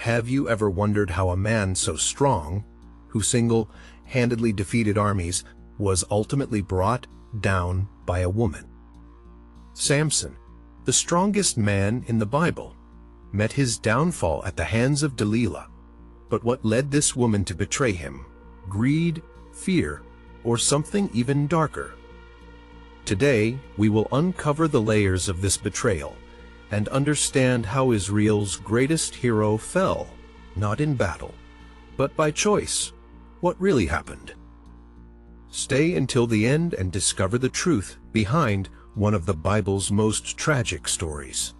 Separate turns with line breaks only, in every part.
Have you ever wondered how a man so strong, who single-handedly defeated armies, was ultimately brought down by a woman? Samson, the strongest man in the Bible, met his downfall at the hands of Delilah. But what led this woman to betray him? Greed, fear, or something even darker? Today, we will uncover the layers of this betrayal and understand how Israel's greatest hero fell, not in battle, but by choice. What really happened? Stay until the end and discover the truth behind one of the Bible's most tragic stories.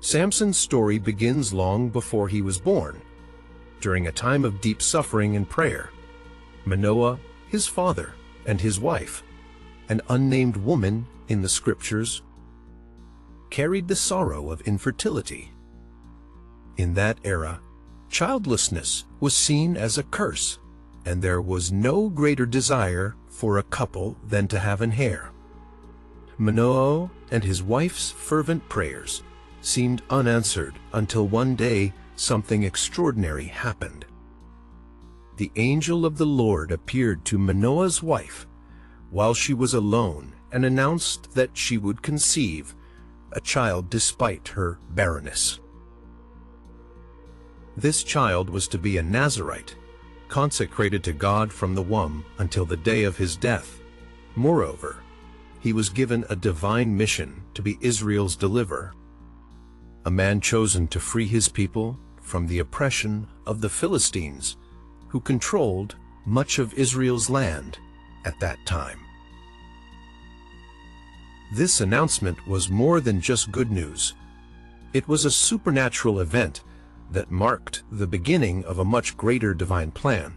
Samson's story begins long before he was born, during a time of deep suffering and prayer. Manoah, his father, and his wife, an unnamed woman in the scriptures, carried the sorrow of infertility. In that era, childlessness was seen as a curse, and there was no greater desire for a couple than to have an heir. Manoah and his wife's fervent prayers seemed unanswered until one day something extraordinary happened. The angel of the Lord appeared to Manoah's wife while she was alone and announced that she would conceive a child despite her barrenness. This child was to be a Nazirite, consecrated to God from the womb until the day of his death. Moreover, he was given a divine mission to be Israel's deliverer, a man chosen to free his people from the oppression of the Philistines, who controlled much of Israel's land at that time. This announcement was more than just good news. It was a supernatural event that marked the beginning of a much greater divine plan.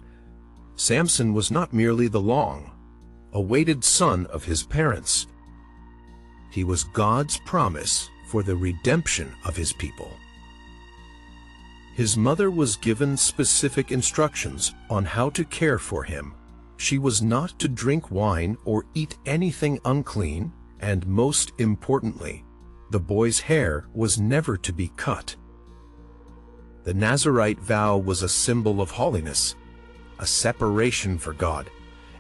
Samson was not merely the long-awaited son of his parents. He was God's promise for the redemption of his people. His mother was given specific instructions on how to care for him. She was not to drink wine or eat anything unclean, and most importantly, the boy's hair was never to be cut. The Nazirite vow was a symbol of holiness, a separation for God,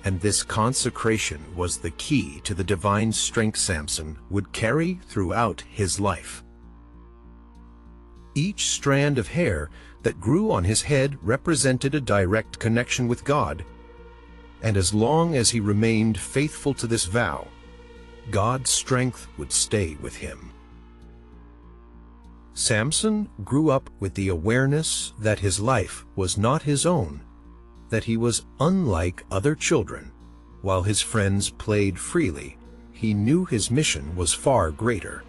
and this consecration was the key to the divine strength Samson would carry throughout his life. Each strand of hair that grew on his head represented a direct connection with God, and as long as he remained faithful to this vow, God's strength would stay with him. Samson grew up with the awareness that his life was not his own, that he was unlike other children. While his friends played freely, he knew his mission was far greater.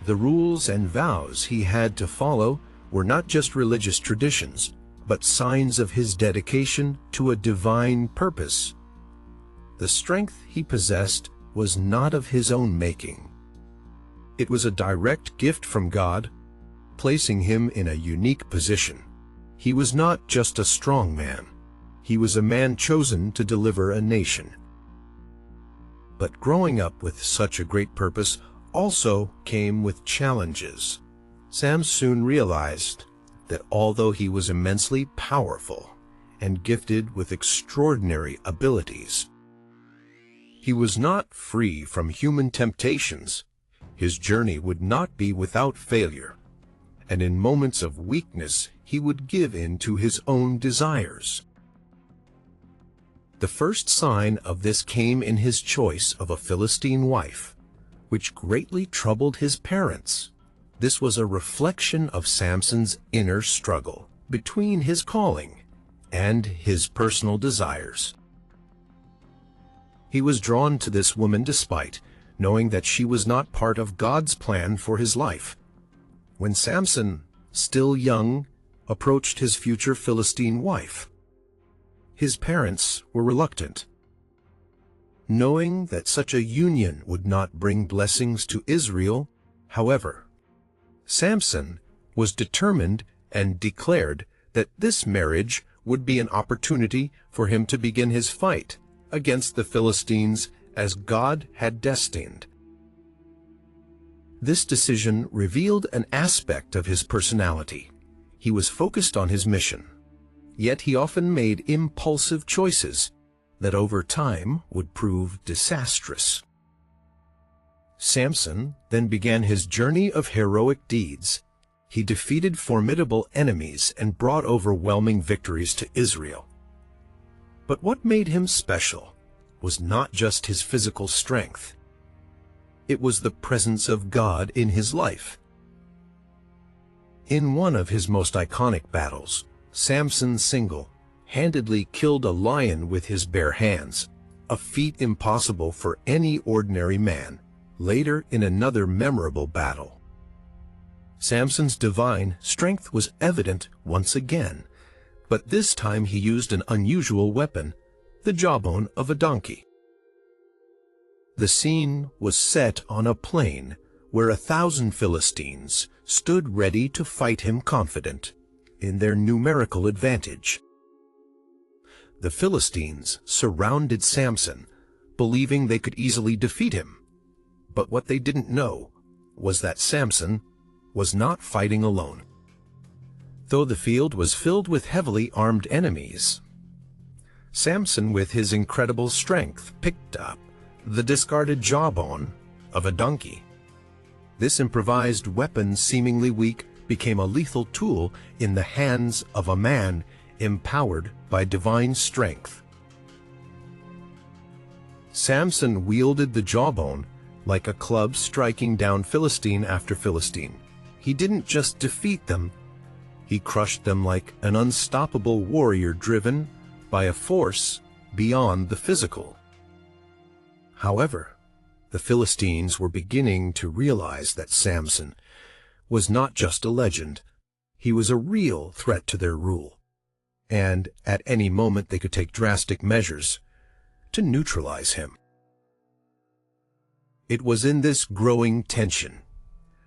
The rules and vows he had to follow were not just religious traditions, but signs of his dedication to a divine purpose. The strength he possessed was not of his own making. It was a direct gift from God, placing him in a unique position. He was not just a strong man. He was a man chosen to deliver a nation. But growing up with such a great purpose also came with challenges. Sam soon realized that although he was immensely powerful and gifted with extraordinary abilities, he was not free from human temptations. His journey would not be without failure, and in moments of weakness he would give in to his own desires. The first sign of this came in his choice of a Philistine wife, which greatly troubled his parents. This was a reflection of Samson's inner struggle between his calling and his personal desires. He was drawn to this woman despite knowing that she was not part of God's plan for his life. When Samson, still young, approached his future Philistine wife, his parents were reluctant. Knowing that such a union would not bring blessings to Israel, however, Samson was determined and declared that this marriage would be an opportunity for him to begin his fight against the Philistines as God had destined. This decision revealed an aspect of his personality. He was focused on his mission, yet he often made impulsive choices that over time would prove disastrous. Samson then began his journey of heroic deeds. He defeated formidable enemies and brought overwhelming victories to Israel. But what made him special was not just his physical strength. It was the presence of God in his life. In one of his most iconic battles, Samson single-handedly killed a lion with his bare hands, a feat impossible for any ordinary man. Later, in another memorable battle, Samson's divine strength was evident once again, but this time he used an unusual weapon, the jawbone of a donkey. The scene was set on a plain where 1,000 Philistines stood ready to fight him, confident in their numerical advantage. The Philistines surrounded Samson, believing they could easily defeat him. But what they didn't know was that Samson was not fighting alone. Though the field was filled with heavily armed enemies, Samson, with his incredible strength, picked up the discarded jawbone of a donkey. This improvised weapon, seemingly weak, became a lethal tool in the hands of a man empowered by divine strength. Samson wielded the jawbone like a club, striking down Philistine after Philistine. He didn't just defeat them, he crushed them like an unstoppable warrior driven by a force beyond the physical. However, the Philistines were beginning to realize that Samson was not just a legend. He was a real threat to their rule, and at any moment they could take drastic measures to neutralize him. It was in this growing tension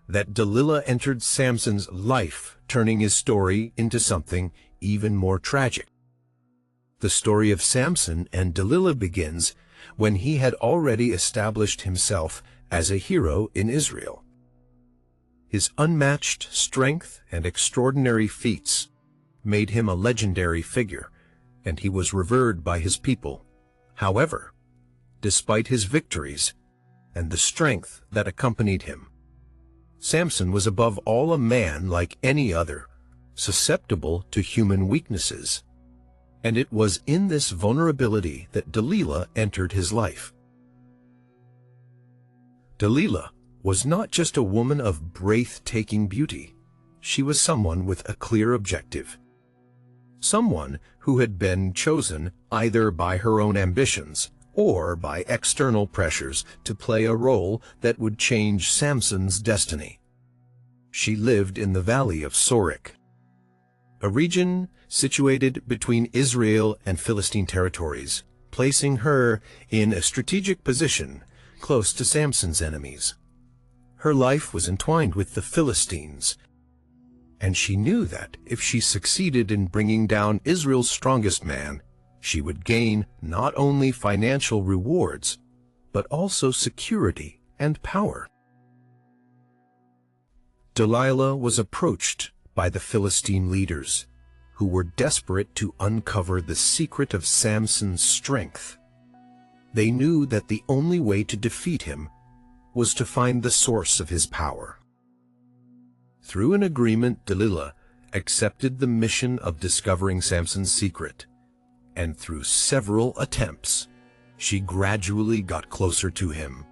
that Delilah entered Samson's life, turning his story into something even more tragic. The story of Samson and Delilah begins when he had already established himself as a hero in Israel. His unmatched strength and extraordinary feats made him a legendary figure, and he was revered by his people. However, despite his victories and the strength that accompanied him, Samson was above all a man like any other, susceptible to human weaknesses. And it was in this vulnerability that Delilah entered his life. Delilah was not just a woman of breathtaking beauty. She was someone with a clear objective. Someone who had been chosen either by her own ambitions or by external pressures to play a role that would change Samson's destiny. She lived in the valley of Sorek, a region situated between Israel and Philistine territories, placing her in a strategic position close to Samson's enemies. Her life was entwined with the Philistines, and she knew that if she succeeded in bringing down Israel's strongest man, she would gain not only financial rewards, but also security and power. Delilah was approached by the Philistine leaders, who were desperate to uncover the secret of Samson's strength. They knew that the only way to defeat him was to find the source of his power. Through an agreement, Delilah accepted the mission of discovering Samson's secret, and through several attempts, she gradually got closer to him.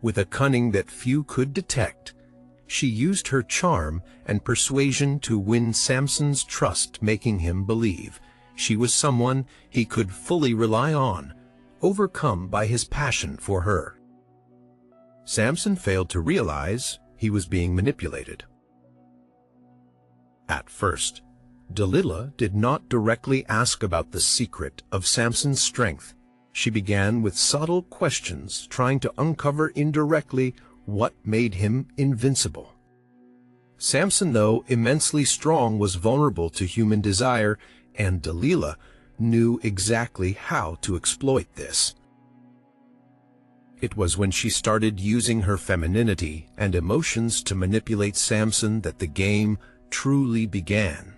With a cunning that few could detect, she used her charm and persuasion to win Samson's trust, making him believe she was someone he could fully rely on, overcome by his passion for her. Samson failed to realize he was being manipulated. At first, Delilah did not directly ask about the secret of Samson's strength. She began with subtle questions, trying to uncover indirectly what made him invincible. Samson, though immensely strong, was vulnerable to human desire, and Delilah knew exactly how to exploit this. It was when she started using her femininity and emotions to manipulate Samson that the game truly began.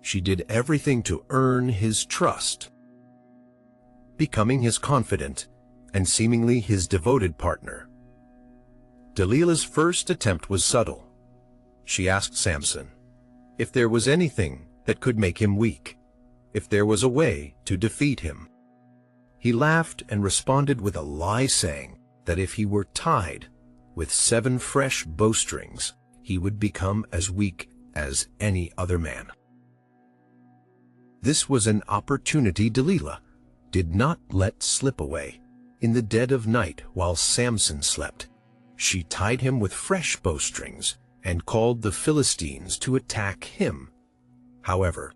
She did everything to earn his trust, becoming his confidant and seemingly his devoted partner. Delilah's first attempt was subtle. She asked Samson if there was anything that could make him weak, if there was a way to defeat him. He laughed and responded with a lie, saying that if he were tied with 7 fresh bowstrings, he would become as weak as any other man. This was an opportunity Delilah did not let slip away. In the dead of night, while Samson slept, she tied him with fresh bowstrings and called the Philistines to attack him. However,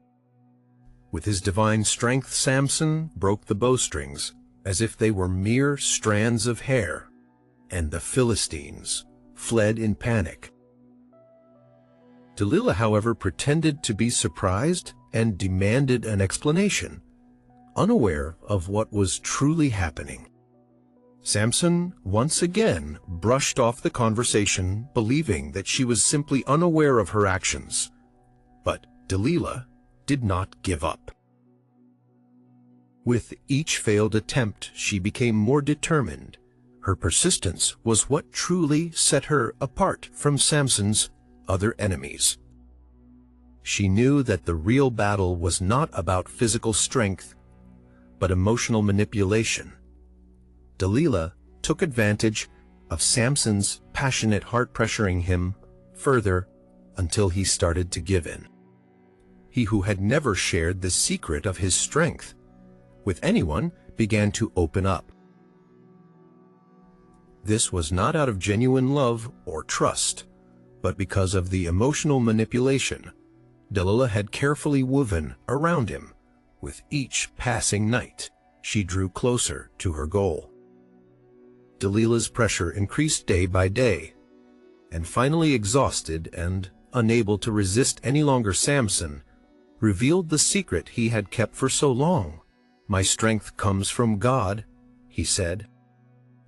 with his divine strength, Samson broke the bowstrings as if they were mere strands of hair, and the Philistines fled in panic. Delilah, however, pretended to be surprised and demanded an explanation, unaware of what was truly happening. Samson once again brushed off the conversation, believing that she was simply unaware of her actions. But Delilah did not give up. With each failed attempt, she became more determined. Her persistence was what truly set her apart from Samson's other enemies. She knew that the real battle was not about physical strength, but emotional manipulation. Delilah took advantage of Samson's passionate heart, pressuring him further until he started to give in. He who had never shared the secret of his strength with anyone began to open up. This was not out of genuine love or trust, but because of the emotional manipulation Delilah had carefully woven around him. With each passing night, she drew closer to her goal. Delilah's pressure increased day by day, and finally, exhausted and unable to resist any longer, Samson revealed the secret he had kept for so long. "My strength comes from God," he said.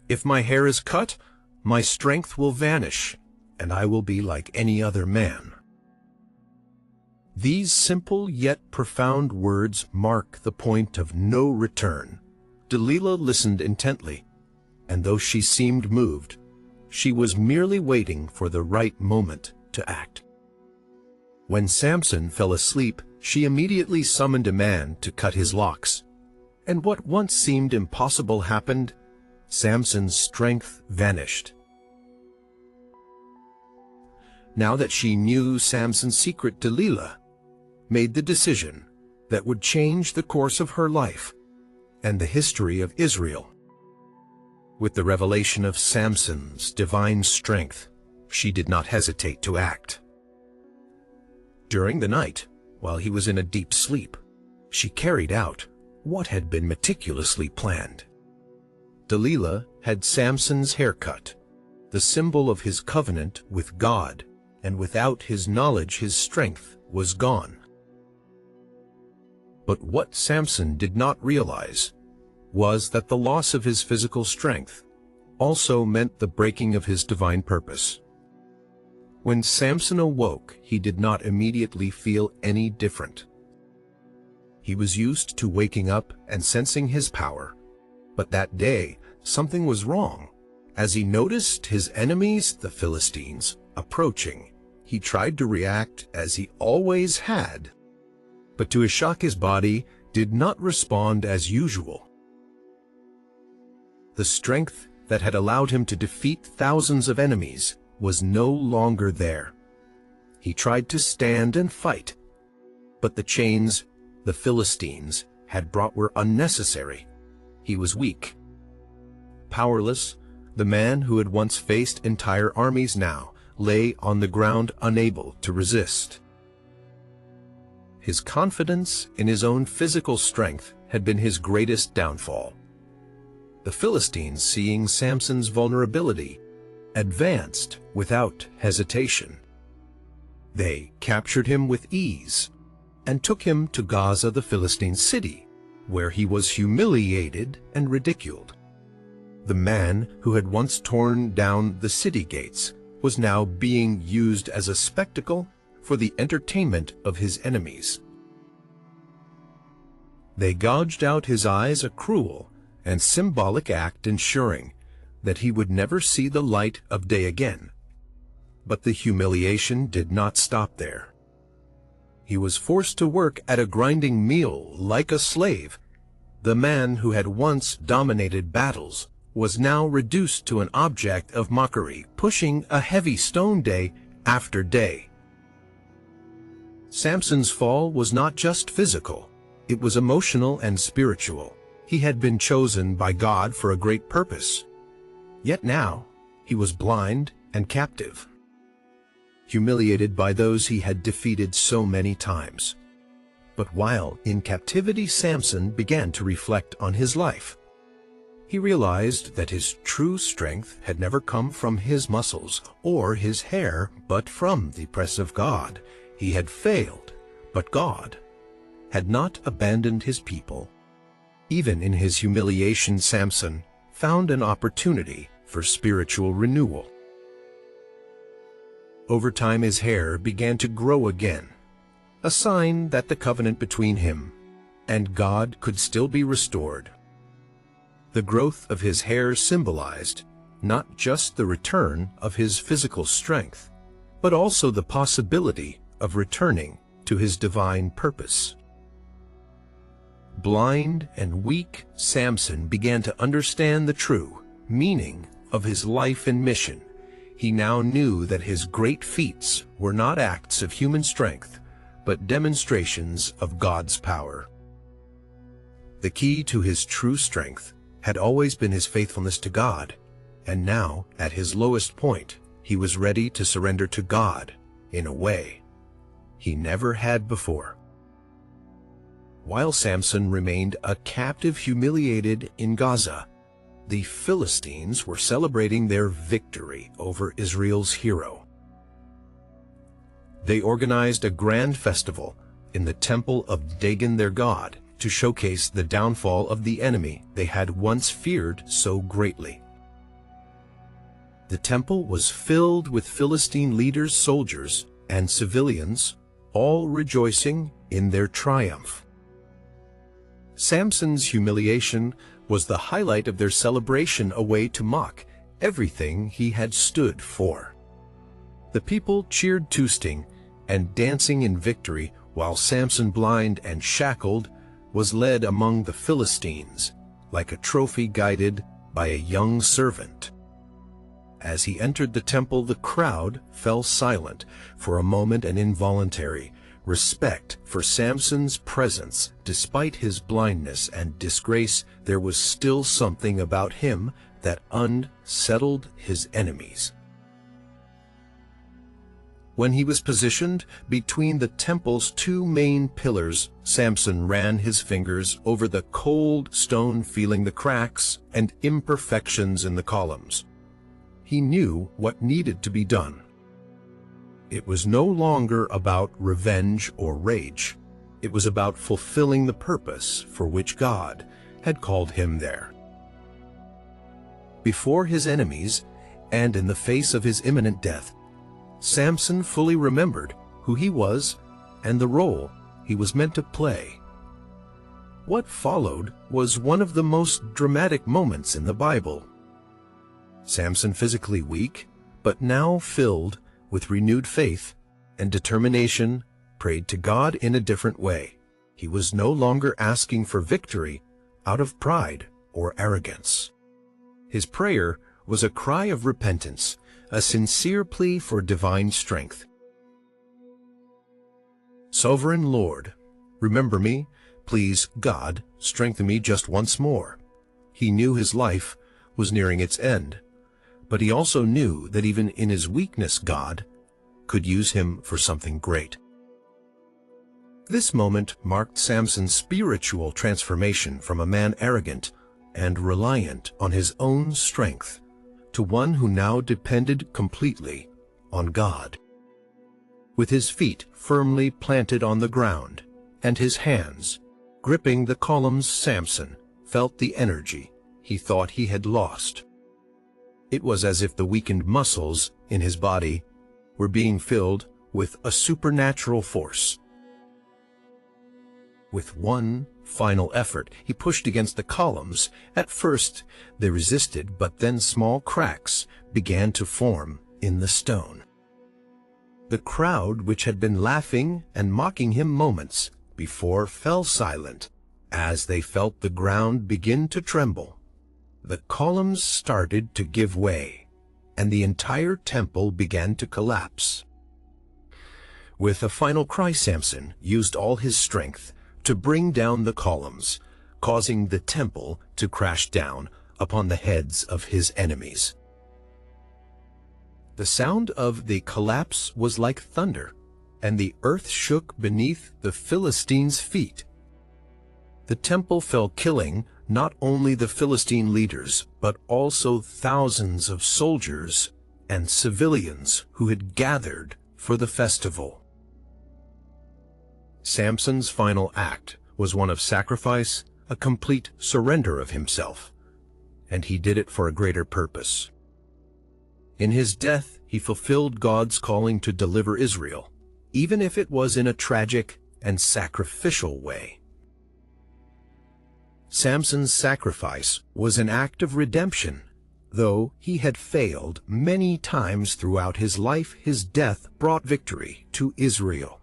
"If my hair is cut, my strength will vanish, and I will be like any other man." These simple yet profound words mark the point of no return. Delilah listened intently, and though she seemed moved, she was merely waiting for the right moment to act. When Samson fell asleep, she immediately summoned a man to cut his locks. And what once seemed impossible happened. Samson's strength vanished. Now that she knew Samson's secret, Delilah made the decision that would change the course of her life and the history of Israel. With the revelation of Samson's divine strength, she did not hesitate to act. During the night, while he was in a deep sleep, she carried out what had been meticulously planned. Delilah had Samson's hair cut, the symbol of his covenant with God, and without his knowledge his strength was gone. But what Samson did not realize was that the loss of his physical strength also meant the breaking of his divine purpose. When Samson awoke, he did not immediately feel any different. He was used to waking up and sensing his power, but that day something was wrong. As he noticed his enemies, the Philistines, approaching, he tried to react as he always had, but to his shock his body did not respond as usual. The strength that had allowed him to defeat thousands of enemies was no longer there. He tried to stand and fight, but the chains the Philistines had brought were unnecessary. He was weak. Powerless, the man who had once faced entire armies now lay on the ground, unable to resist. His confidence in his own physical strength had been his greatest downfall. The Philistines, seeing Samson's vulnerability, advanced without hesitation. They captured him with ease and took him to Gaza, the Philistine city, where he was humiliated and ridiculed. The man who had once torn down the city gates was now being used as a spectacle for the entertainment of his enemies. They gouged out his eyes, a cruel and symbolic act ensuring that he would never see the light of day again. But the humiliation did not stop there. He was forced to work at a grinding mill like a slave. The man who had once dominated battles was now reduced to an object of mockery, pushing a heavy stone day after day. Samson's fall was not just physical, it was emotional and spiritual. He had been chosen by God for a great purpose. Yet now, he was blind and captive, humiliated by those he had defeated so many times. But while in captivity, Samson began to reflect on his life. He realized that his true strength had never come from his muscles or his hair, but from the presence of God. He had failed, but God had not abandoned his people. Even in his humiliation, Samson found an opportunity for spiritual renewal. Over time, his hair began to grow again, a sign that the covenant between him and God could still be restored. The growth of his hair symbolized not just the return of his physical strength, but also the possibility of returning to his divine purpose. Blind and weak, Samson began to understand the true meaning of his life and mission. He now knew that his great feats were not acts of human strength, but demonstrations of God's power. The key to his true strength had always been his faithfulness to God, and now, at his lowest point, he was ready to surrender to God in a way he never had before. While Samson remained a captive, humiliated in Gaza, the Philistines were celebrating their victory over Israel's hero. They organized a grand festival in the temple of Dagon, their god, to showcase the downfall of the enemy they had once feared so greatly. The temple was filled with Philistine leaders, soldiers, and civilians, all rejoicing in their triumph. Samson's humiliation was the highlight of their celebration, a way to mock everything he had stood for. The people cheered, toasting and dancing in victory, while Samson, blind and shackled, was led among the Philistines like a trophy guided by a young servant. As he entered the temple, the crowd fell silent for a moment, an involuntary respect for Samson's presence. Despite his blindness and disgrace, there was still something about him that unsettled his enemies. When he was positioned between the temple's two main pillars, Samson ran his fingers over the cold stone, feeling the cracks and imperfections in the columns. He knew what needed to be done. It was no longer about revenge or rage. It was about fulfilling the purpose for which God had called him there. Before his enemies, and in the face of his imminent death, Samson fully remembered who he was and the role he was meant to play. What followed was one of the most dramatic moments in the Bible. Samson, physically weak, but now filled with renewed faith and determination, prayed to God in a different way. He was no longer asking for victory out of pride or arrogance. His prayer was a cry of repentance, a sincere plea for divine strength. Sovereign Lord, remember me. Please, God, strengthen me just once more. He knew his life was nearing its end, but he also knew that even in his weakness, God could use him for something great. This moment marked Samson's spiritual transformation from a man arrogant and reliant on his own strength to one who now depended completely on God. With his feet firmly planted on the ground and his hands gripping the columns, Samson felt the energy he thought he had lost. It was as if the weakened muscles in his body were being filled with a supernatural force. With one final effort, he pushed against the columns. At first, they resisted, but then small cracks began to form in the stone. The crowd, which had been laughing and mocking him moments before, fell silent as they felt the ground begin to tremble. The columns started to give way, and the entire temple began to collapse. With a final cry, Samson used all his strength to bring down the columns, causing the temple to crash down upon the heads of his enemies. The sound of the collapse was like thunder, and the earth shook beneath the Philistines' feet. The temple fell, killing not only the Philistine leaders, but also thousands of soldiers and civilians who had gathered for the festival. Samson's final act was one of sacrifice, a complete surrender of himself, and he did it for a greater purpose. In his death, he fulfilled God's calling to deliver Israel, even if it was in a tragic and sacrificial way. Samson's sacrifice was an act of redemption. Though he had failed many times throughout his life, his death brought victory to Israel.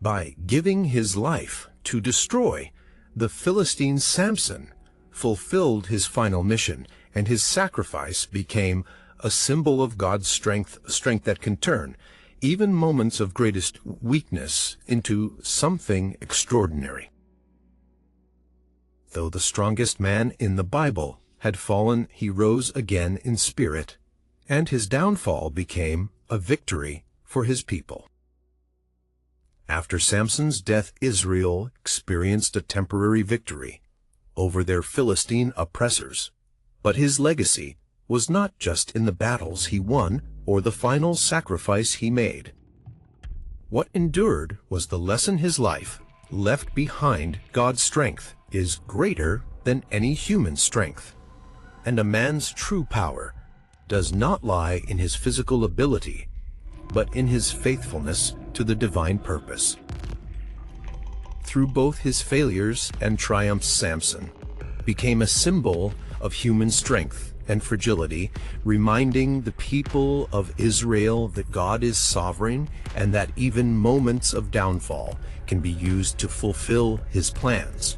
By giving his life to destroy the Philistines, Samson fulfilled his final mission, and his sacrifice became a symbol of God's strength that can turn even moments of greatest weakness into something extraordinary. Though the strongest man in the Bible had fallen, he rose again in spirit, and his downfall became a victory for his people. After Samson's death, Israel experienced a temporary victory over their Philistine oppressors, but his legacy was not just in the battles he won or the final sacrifice he made. What endured was the lesson his life left behind. God's strength is greater than any human strength, and a man's true power does not lie in his physical ability, but in his faithfulness to the divine purpose. Through both his failures and triumphs, Samson became a symbol of human strength and fragility, reminding the people of Israel that God is sovereign and that even moments of downfall can be used to fulfill his plans.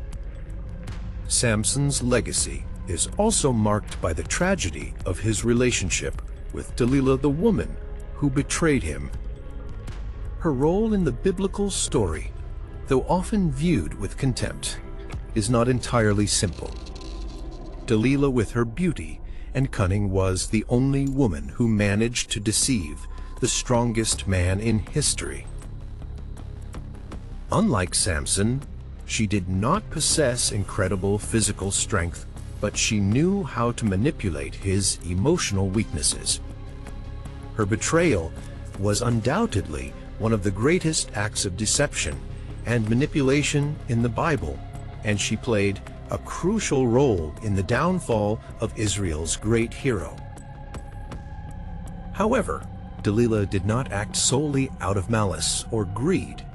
Samson's legacy is also marked by the tragedy of his relationship with Delilah, the woman who betrayed him. Her role in the biblical story, though often viewed with contempt, is not entirely simple. Delilah, with her beauty and cunning, was the only woman who managed to deceive the strongest man in history. Unlike Samson, she did not possess incredible physical strength, but she knew how to manipulate his emotional weaknesses. Her betrayal was undoubtedly one of the greatest acts of deception and manipulation in the Bible, and she played a crucial role in the downfall of Israel's great hero. However, Delilah did not act solely out of malice or greed.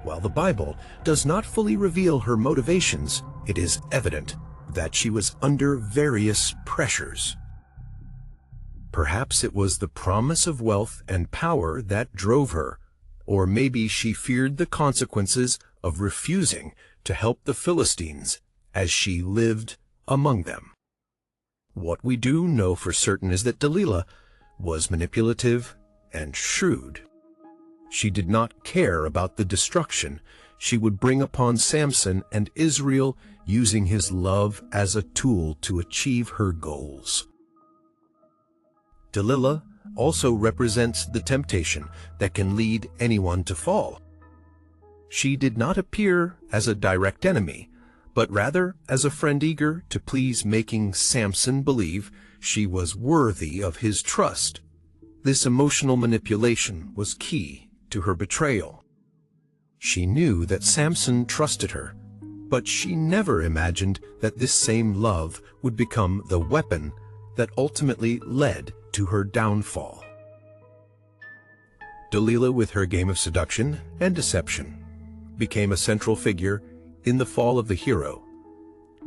While the Bible does not fully reveal her motivations, it is evident that she was under various pressures. Perhaps it was the promise of wealth and power that drove her, or maybe she feared the consequences of refusing to help the Philistines as she lived among them. What we do know for certain is that Delilah was manipulative and shrewd. She did not care about the destruction she would bring upon Samson and Israel, using his love as a tool to achieve her goals. Delilah also represents the temptation that can lead anyone to fall. She did not appear as a direct enemy, but rather as a friend eager to please, making Samson believe she was worthy of his trust. This emotional manipulation was key to her betrayal. She knew that Samson trusted her, But she never imagined that this same love would become the weapon that ultimately led to her downfall. Delilah, with her game of seduction and deception, became a central figure in the fall of the hero.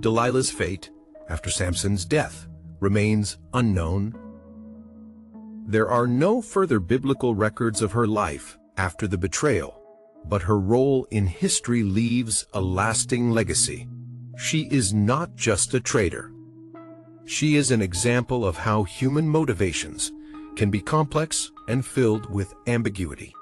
Delilah's fate, after Samson's death, remains unknown. There are no further biblical records of her life after the betrayal, but her role in history leaves a lasting legacy. She is not just a traitor. She is an example of how human motivations can be complex and filled with ambiguity.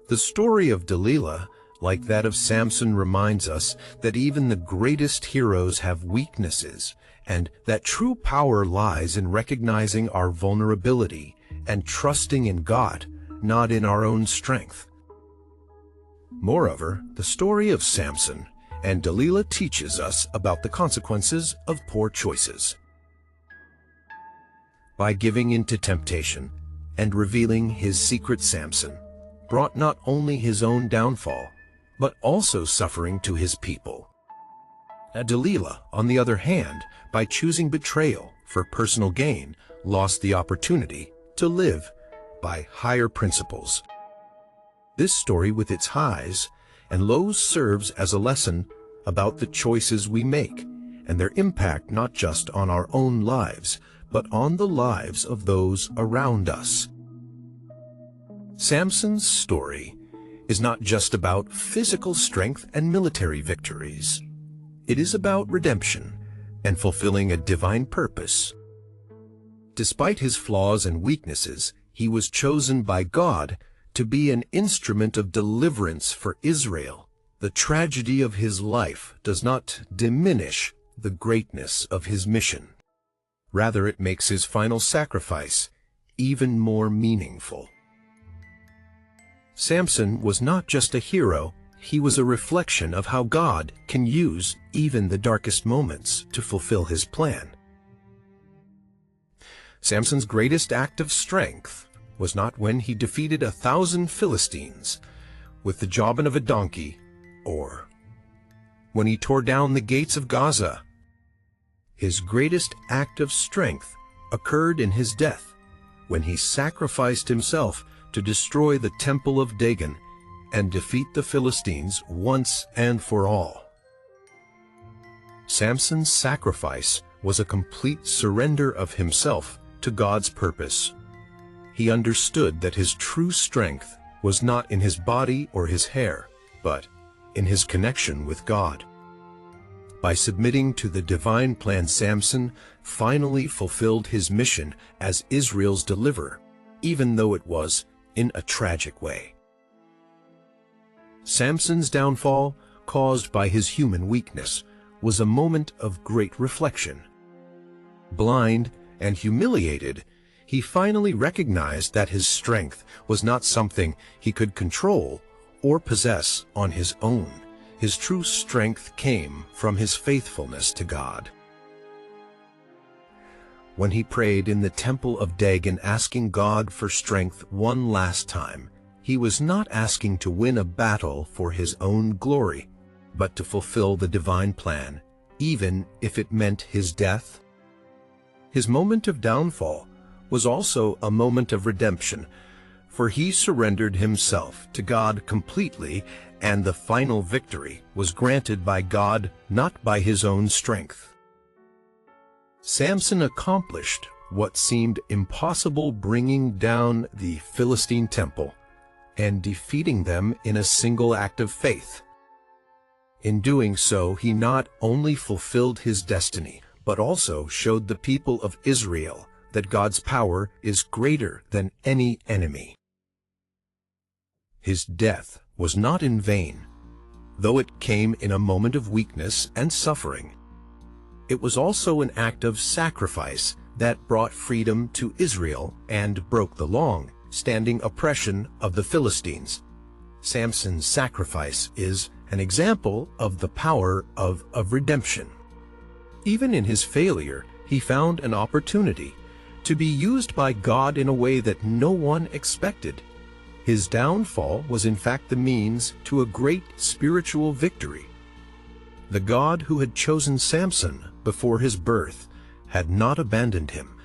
The story of Delilah, like that of Samson, reminds us that even the greatest heroes have weaknesses, and that true power lies in recognizing our vulnerability and trusting in God, not in our own strength. Moreover, the story of Samson and Delilah teaches us about the consequences of poor choices. By giving in to temptation and revealing his secret, Samson brought not only his own downfall, but also suffering to his people. Delilah, on the other hand, by choosing betrayal for personal gain, lost the opportunity to live by higher principles. This story, with its highs and lows, serves as a lesson about the choices we make and their impact not just on our own lives, but on the lives of those around us. Samson's story is not just about physical strength and military victories. It is about redemption and fulfilling a divine purpose. Despite his flaws and weaknesses, he was chosen by God to be an instrument of deliverance for Israel. The tragedy of his life does not diminish the greatness of his mission. Rather, it makes his final sacrifice even more meaningful. Samson was not just a hero, he was a reflection of how God can use even the darkest moments to fulfill his plan. Samson's greatest act of strength was not when he defeated 1,000 Philistines with the jawbone of a donkey, or when he tore down the gates of Gaza. His greatest act of strength occurred in his death, when he sacrificed himself to destroy the temple of Dagon and defeat the Philistines once and for all. Samson's sacrifice was a complete surrender of himself to God's purpose. He understood that his true strength was not in his body or his hair, but in his connection with God. By submitting to the divine plan, Samson finally fulfilled his mission as Israel's deliverer, even though it was in a tragic way. Samson's downfall, caused by his human weakness, was a moment of great reflection. Blind and humiliated, he finally recognized that his strength was not something he could control or possess on his own. His true strength came from his faithfulness to God. When he prayed in the temple of Dagon, asking God for strength one last time, he was not asking to win a battle for his own glory, but to fulfill the divine plan, even if it meant his death. His moment of downfall was also a moment of redemption, for he surrendered himself to God completely, and the final victory was granted by God, not by his own strength. Samson accomplished what seemed impossible, bringing down the Philistine temple and defeating them in a single act of faith. In doing so, he not only fulfilled his destiny, but also showed the people of Israel that God's power is greater than any enemy. His death was not in vain, though it came in a moment of weakness and suffering. It was also an act of sacrifice that brought freedom to Israel and broke the long-standing oppression of the Philistines. Samson's sacrifice is an example of the power of redemption. Even in his failure, he found an opportunity to be used by God in a way that no one expected. His downfall was in fact the means to a great spiritual victory. The God who had chosen Samson before his birth had not abandoned him,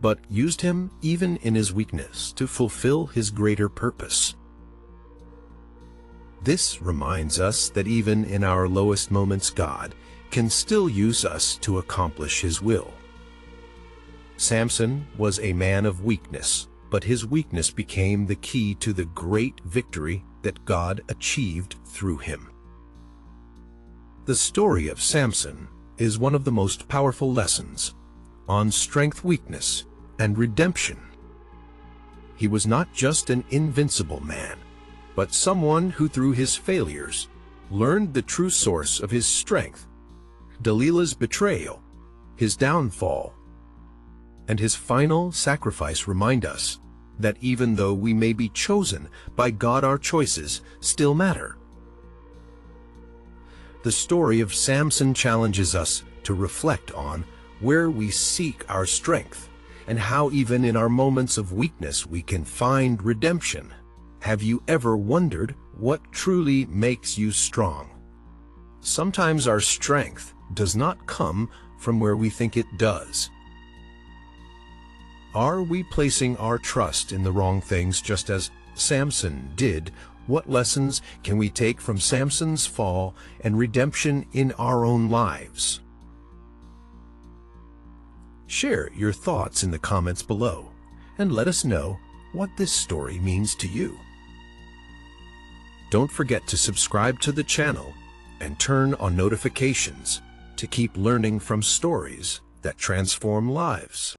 but used him even in his weakness to fulfill his greater purpose. This reminds us that even in our lowest moments, God can still use us to accomplish His will. Samson was a man of weakness, but his weakness became the key to the great victory that God achieved through him. The story of Samson is one of the most powerful lessons on strength, weakness, and redemption. He was not just an invincible man, but someone who through his failures learned the true source of his strength. Delilah's betrayal, his downfall, and his final sacrifice remind us that even though we may be chosen by God, our choices still matter. The story of Samson challenges us to reflect on where we seek our strength and how even in our moments of weakness we can find redemption. Have you ever wondered what truly makes you strong? Sometimes our strength does not come from where we think it does. Are we placing our trust in the wrong things just as Samson did? What lessons can we take from Samson's fall and redemption in our own lives? Share your thoughts in the comments below and let us know what this story means to you. Don't forget to subscribe to the channel and turn on notifications to keep learning from stories that transform lives.